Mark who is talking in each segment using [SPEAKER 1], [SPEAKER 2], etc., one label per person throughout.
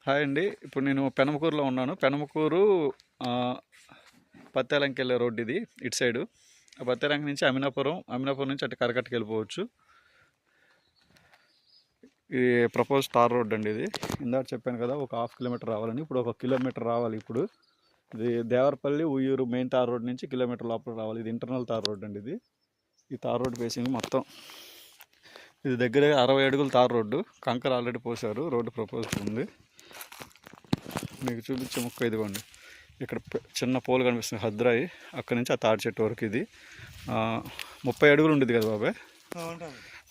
[SPEAKER 1] Hi అండి. ఇప్పుడు నేను పెనమకూరులో ఉన్నాను. పెనమకూరు పత్తేలంకి వెళ్ళే రోడ్డు ఇది, ఇటు సైడు. ఆ పత్తేలంక నుంచి అమినాపురం నుంచి అటు కరకట్టకి వెళ్ళిపోవచ్చు. ఇది ప్రపోజ్ తార్ రోడ్ అండి. ఇది ఇందాక చెప్పాను కదా, ఒక 1/2 కిలోమీటర్ రావాలని. ఇప్పుడు 1 కిలోమీటర్ రావాలి. ఇప్పుడు ఇది Devarapalli Uyyuru main tar road నుంచి కిలోమీటర్ లోపల రావాలి. ఇది ఇంటర్నల్ తార్ రోడ్ అండి. ఇది ఈ తార్ రోడ్ ఫేసింగ్ మొత్తం ఇది దగ్గర 60 అడుగుల తార్ రోడ్డు. కంకర ఆల్రెడీ పోసారు. రోడ్డు ప్రపోజ్ ఉంది. మీకు చూపించే ముక్క ఇదిగోండి. ఇక్కడ చిన్న పోల్ కనిపిస్తుంది, హద్రాయి. అక్కడి నుంచి ఆ తాడి చెట్టు వరకు ఇది 30 అడుగులు ఉండేది కదా బాబాయ్.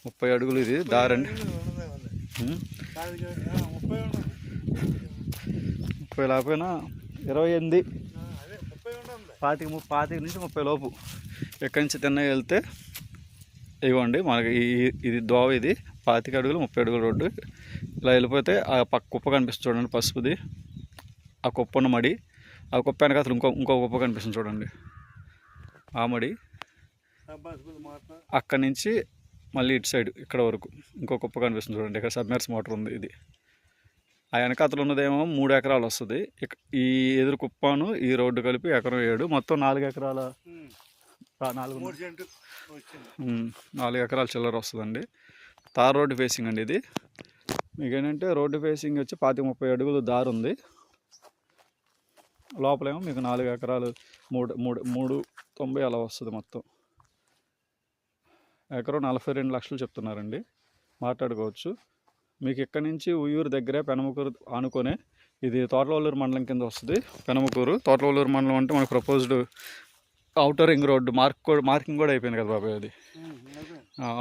[SPEAKER 1] 30 అడుగులు ఇది దారండి. 30 లేకపోయినా 28, 25 నుంచి 30 లోపు. ఎక్కడి నుంచి తిన్నగా వెళ్తే ఇవ్వండి మనకి ఇది దోవ. ఇది 25 అడుగులు 30 అడుగుల రోడ్డు. ఇలా వెళ్ళిపోతే ఆ పక్క కుప్ప కనిపిస్తుంది చూడండి, పసుపుది. ఆ కుప్ప ఉన్న మడి, ఆ కుప్ప వెనక అసలు ఇంకో కుప్ప కనిపిస్తుంది చూడండి, ఆ మడి. అక్కడి నుంచి మళ్ళీ ఇటు సైడ్ ఇక్కడ వరకు ఇంకో కుప్ప కనిపిస్తుంది చూడండి. ఇక్కడ సబ్మెర్స్ మోటార్ ఉంది. ఇది ఆ వెనకాతలు ఉన్నదేమో 3 ఎకరాలు వస్తుంది. ఈ ఎదురు కుప్పను ఈ రోడ్డు కలిపి 1 ఎకరం 7, మొత్తం 4 ఎకరాల 4 ఎకరాల చిల్లర వస్తుందండి. తార్ రోడ్డు ఫేసింగ్ అండి ఇది. మీకు ఏంటంటే రోడ్డు ఫేసింగ్ వచ్చి 25-30 అడుగులు దారి ఉంది. లోపలేమో మీకు 4 ఎకరాలు 390 అలా వస్తుంది. మొత్తం ఎకరం 42 లక్షలు చెప్తున్నారండి. మాట్లాడుకోవచ్చు. మీకు ఇక్కడి నుంచి ఉయ్యూరు దగ్గరే పెనమకూరు ఆనుకొనే ఇది తోటలవల్లూరు మండలం కింద వస్తుంది. పెనమకూరు తోటలవల్లూరు మండలం అంటే మనకు proposed outer ring road marking కూడా అయిపోయింది కదా బాబాయ్. అది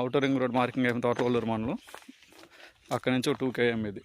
[SPEAKER 1] అవుటర్ రింగ్ రోడ్ మార్కింగ్ అయిపోయింది తోటలవల్లూరు మండలం. అక్కడి నుంచి 2 km ఇది.